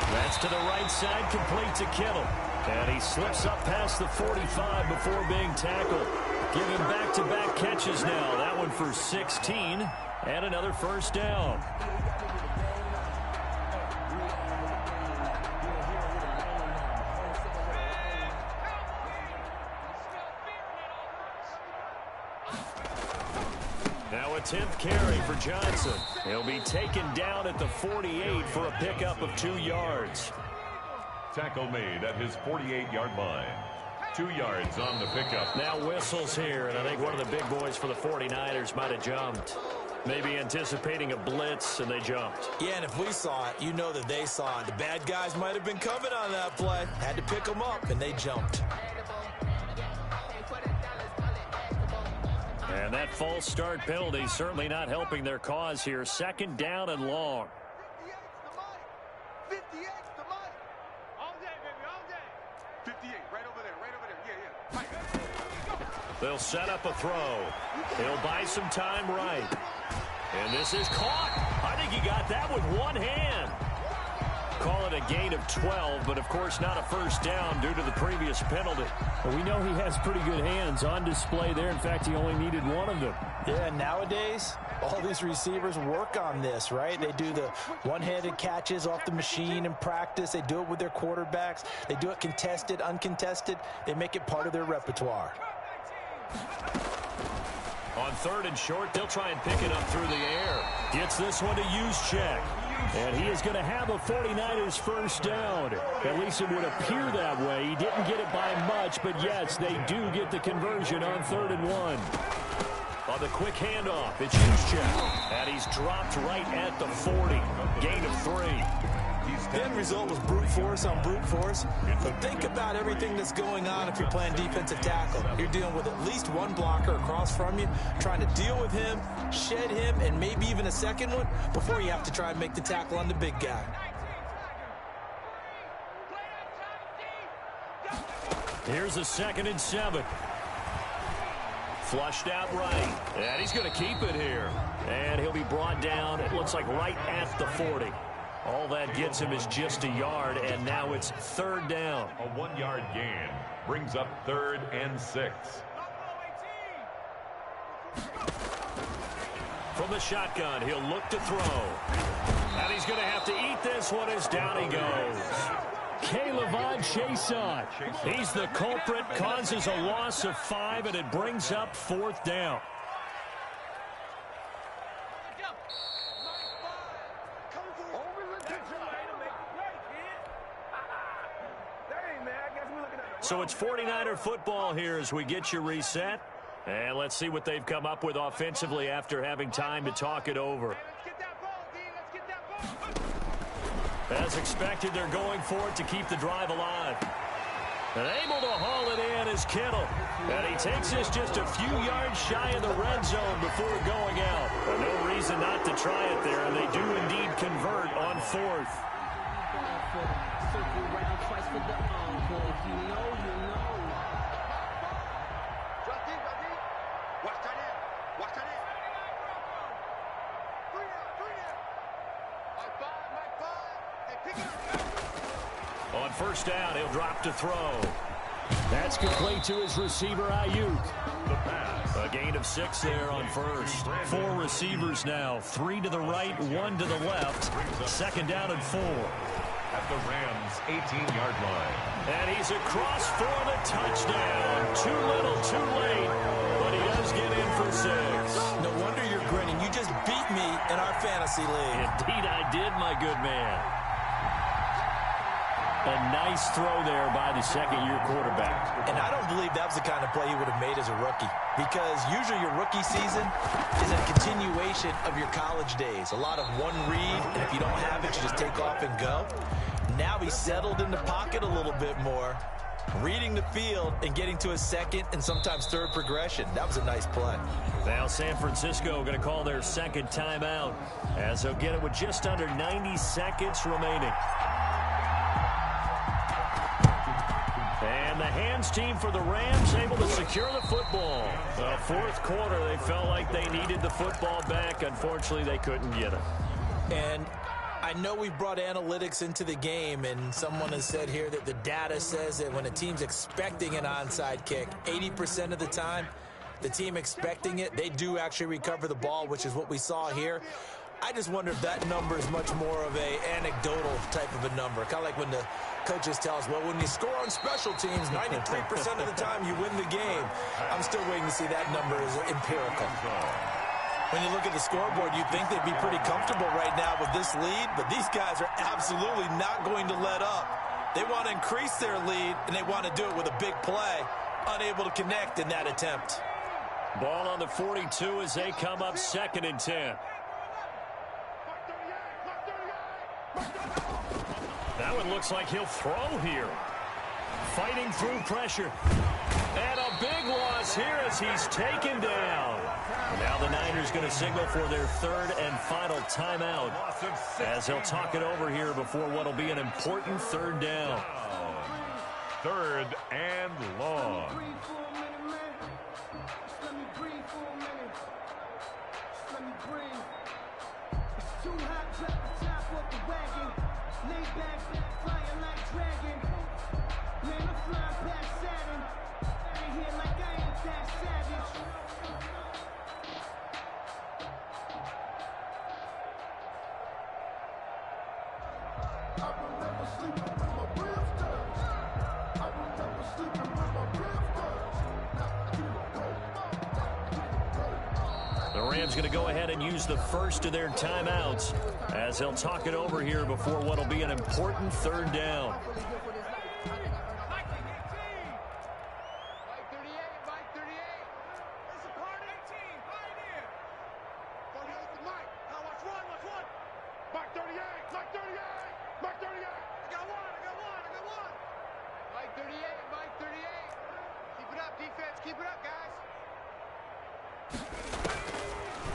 That's to the right side, complete to Kittle. And he slips up past the 45 before being tackled. Giving back-to-back catches now. That one for 16 and another first down. Now a 10th carry for Johnson. He'll be taken down at the 48 for a pickup of 2 yards.
Tackle made at his 48-yard line. 2 yards on the pickup.
Now whistles here, and I think one of the big boys for the 49ers might have jumped. Maybe anticipating a blitz, and they jumped.
Yeah, and if we saw it, you know that they saw it. The bad guys might have been coming on that play. Had to pick them up, and they jumped.
And that false start penalty certainly not helping their cause here. 2nd down and long.
58's the mic. All day, baby, all day. 58, right over there. Yeah.
They'll set up a throw. He'll buy some time right. And this is caught. I think he got that with one hand. Call it a gain of 12, but of course not a first down due to the previous penalty.
Well, we know he has pretty good hands on display there. In fact, he only needed one of them.
Yeah, nowadays, all these receivers work on this, right? They do the one-handed catches off the machine in practice. They do it with their quarterbacks. They do it contested, uncontested. They make it part of their repertoire.
On 3rd and short, they'll try and pick it up through the air. Gets this one to Juszczyk. And he is going to have a 49ers first down. At least it would appear that way. He didn't get it by much, but yes, they do get the conversion on 3rd and 1. On the quick handoff, it's Juszczyk. And he's dropped right at the 40. Gain of 3.
The end result was brute force on brute force. But think about everything that's going on if you're playing defensive tackle. You're dealing with at least one blocker across from you, trying to deal with him, shed him, and maybe even a second one before you have to try and make the tackle on the big guy.
Here's a 2nd and 7. Flushed out right. And he's going to keep it here. And he'll be brought down, it looks like, right at the 40. All that gets him is just a yard, and now it's 3rd down.
A 1-yard gain brings up 3rd and 6.
From the shotgun, he'll look to throw. And he's going to have to eat this one as down he goes.
K'Lavon Chaisson.
He's the culprit, causes a loss of 5, and it brings up 4th down. So it's 49er football here as we get you reset. And let's see what they've come up with offensively after having time to talk it over. As expected, they're going for it to keep the drive alive. And able to haul it in is Kittle. And he takes this just a few yards shy of the red zone before going out. But no reason not to try it there, and they do indeed convert on 4th. On 1st down, he'll drop to throw.
That's complete to his receiver, Ayuk.
The pass.
A gain of 6 there on 1st. 4 receivers now. 3 to the right, 1 to the left. 2nd down and 4.
At the Rams' 18-yard line.
And he's across for the touchdown. Too little, too late. But he does get in for 6.
No wonder you're grinning. You just beat me in our fantasy league.
Indeed I did, my good man. A nice throw there by the 2nd-year quarterback.
And I don't believe that was the kind of play he would have made as a rookie. Because usually your rookie season is a continuation of your college days. A lot of one read, and if you don't have it, you just take off and go. Now he's settled in the pocket a little bit more, reading the field and getting to his 2nd and sometimes 3rd progression. That was a nice play.
Now San Francisco going to call their 2nd timeout as they'll get it with just under 90 seconds remaining. And the hands team for the Rams able to secure the football. The 4th quarter, they felt like they needed the football back. Unfortunately, they couldn't get it.
And I know we brought analytics into the game, and someone has said here that the data says that when a team's expecting an onside kick, 80% of the time, the team expecting it, they do actually recover the ball, which is what we saw here. I just wonder if that number is much more of a anecdotal type of a number. Kind of like when the coaches tell us, well, when you score on special teams, 93% of the time you win the game. I'm still waiting to see that number as empirical. When you look at the scoreboard, you'd think they'd be pretty comfortable right now with this lead, but these guys are absolutely not going to let up. They want to increase their lead, and they want to do it with a big play. Unable to connect in that attempt.
Ball on the 42 as they come up 2nd and 10. That one looks like he'll throw here. Fighting through pressure. And a big loss here as he's taken down. Now the Niners going to signal for their 3rd and final timeout as they'll talk it over here before what will be an important 3rd down.
3rd and long.
The Rams going to go ahead and use the first of their timeouts as they'll talk it over here before what will be an important 3rd down.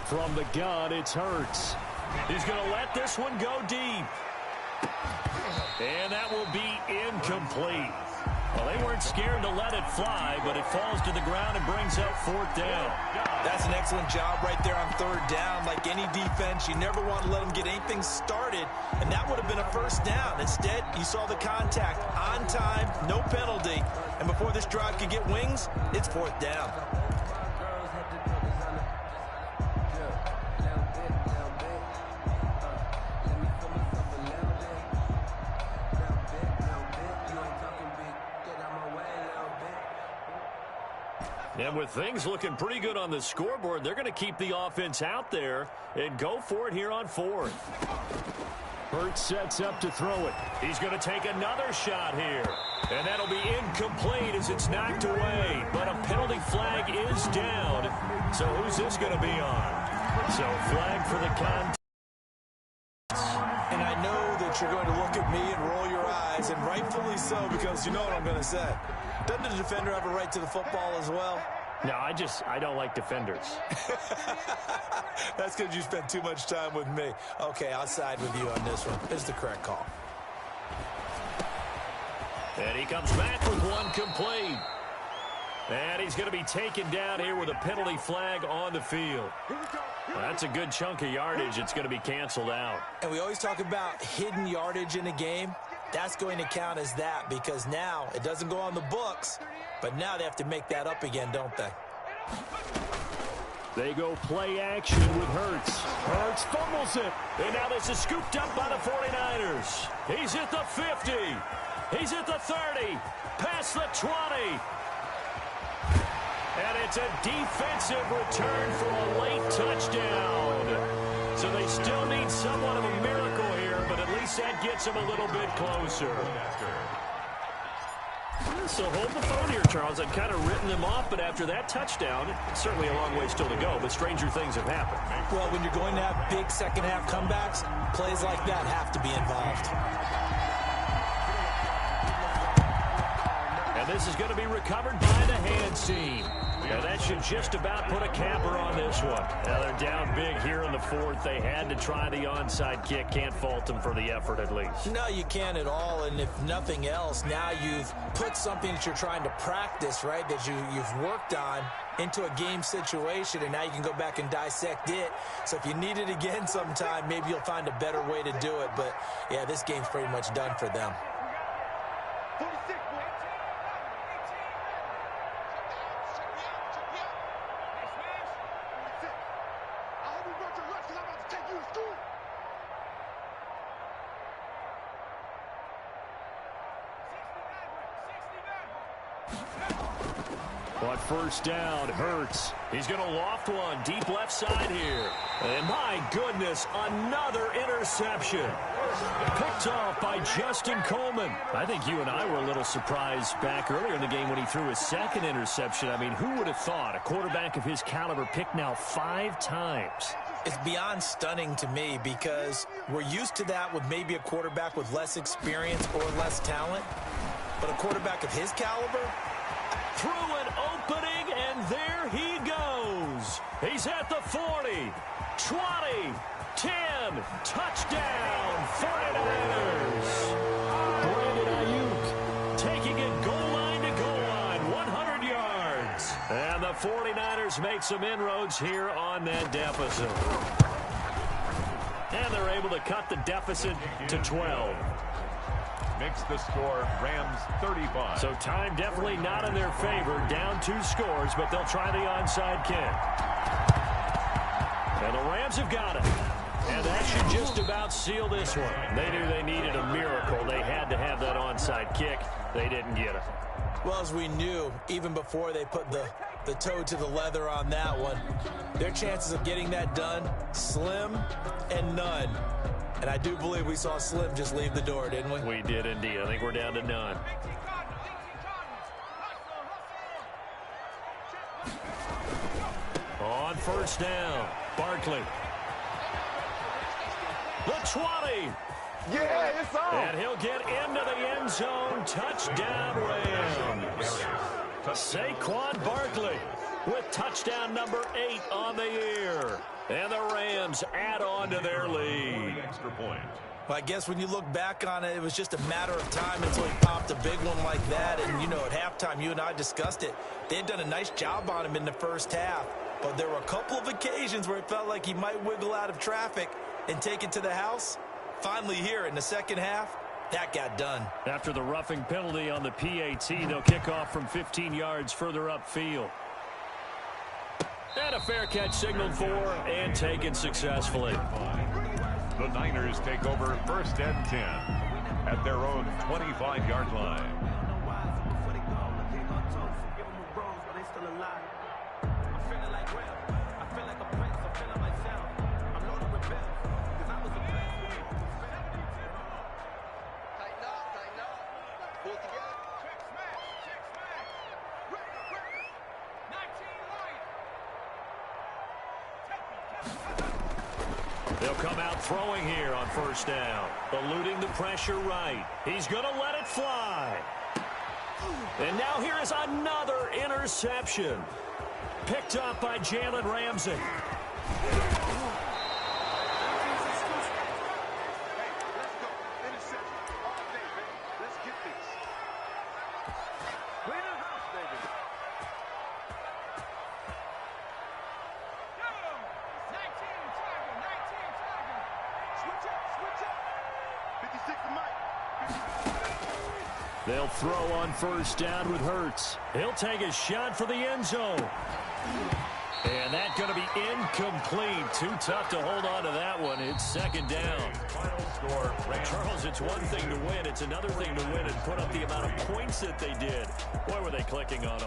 From the gun, it's Hurts. He's going to let this one go deep. And that will be incomplete. Well, they weren't scared to let it fly, but it falls to the ground and brings up 4th down.
That's an excellent job right there on 3rd down. Like any defense, you never want to let them get anything started, and that would have been a 1st down. Instead, you saw the contact on time, no penalty, and before this drive could get wings, it's 4th down.
And with things looking pretty good on the scoreboard, they're going to keep the offense out there and go for it here on 4th. Hurts sets up to throw it. He's going to take another shot here. And that'll be incomplete as it's knocked away. But a penalty flag is down. So who's this going to be on? So flag for the contest.
And I know that you're going to look at me and roll your eyes, and rightfully so, because you know what I'm going to say. Doesn't the defender have a right to the football as well?
No, I don't like defenders.
That's because you spent too much time with me. Okay, I'll side with you on this one. It's the correct call.
And he comes back with one complete. And he's going to be taken down here with a penalty flag on the field. Well, that's a good chunk of yardage. It's going to be canceled out.
And we always talk about hidden yardage in a game. That's going to count as that because now it doesn't go on the books, but now they have to make that up again, don't they?
They go play action with Hurts. Hurts fumbles it.
And now this is scooped up by the 49ers. He's at the 50. He's at the 30. Past the 20. And it's a defensive return for a late touchdown. So they still need somewhat of a miracle here, but at least that gets them a little bit closer. So hold the phone here, Charles. I'd kind of written them off, but after that touchdown, certainly a long way still to go, but stranger things have happened.
Well, when you're going to have big second-half comebacks, plays like that have to be involved.
And this is going to be recovered by the hands team. And that should just about put a capper on this one. Now they're down big here in the 4th. They had to try the onside kick. Can't fault them for the effort at least.
No, you can't at all. And if nothing else, now you've put something that you're trying to practice, right, that you've worked on into a game situation, and now you can go back and dissect it. So if you need it again sometime, maybe you'll find a better way to do it. But, yeah, this game's pretty much done for them.
On first down, Hurts. He's going to loft one deep left side here. And my goodness, another interception. Picked off by Justin Coleman. I think you and I were a little surprised back earlier in the game when he threw his second interception. I mean, who would have thought a quarterback of his caliber picked now 5 times?
It's beyond stunning to me because we're used to that with maybe a quarterback with less experience or less talent. But a quarterback of his caliber,
through an opening, and there he goes. He's at the 40, 20, 10, touchdown, 49ers. Brandon Ayuk taking it goal line to goal line, 100 yards. And the 49ers make some inroads here on that deficit. And they're able to cut the deficit to 12.
Makes the score Rams 35.
So time definitely not in their favor. Down 2 scores, but they'll try the onside kick. And the Rams have got it. And that should just about seal this one. They knew they needed a miracle. They had to have that onside kick. They didn't get it.
well, as we knew, even before they put the toe to the leather on that one, their chances of getting that done, slim and none. And I do believe we saw Slim just leave the door, didn't we?
We did indeed. I think we're down to none. On first down, Barkley. The 20.
Yeah, it's on.
And he'll get into the end zone. Touchdown, Rams. Saquon Barkley with touchdown number 8 on the year. And the Rams add on to their lead.
Extra point.
Well, I guess when you look back on it, it was just a matter of time until he popped a big one like that. And, you know, at halftime, you and I discussed it. They had done a nice job on him in the first half. But there were a couple of occasions where it felt like he might wiggle out of traffic and take it to the house. Finally here in the second half, that got done.
After the roughing penalty on the PAT, they'll kick off from 15 yards further upfield. And a fair catch signaled for and taken successfully.
The Niners take over first and 10 at their own 25-yard line.
They'll come out throwing here on first down. Eluding the pressure right. He's going to let it fly. And now here is another interception. Picked up by Jalen Ramsey. They'll throw on first down with Hurts. He'll take a shot for the end zone. And that's going to be incomplete. Too tough to hold on to that one. It's second down.
Final score, Rams.
Charles, it's one thing to win. It's another thing to win and put up the amount of points that they did. Boy, were they clicking on offense.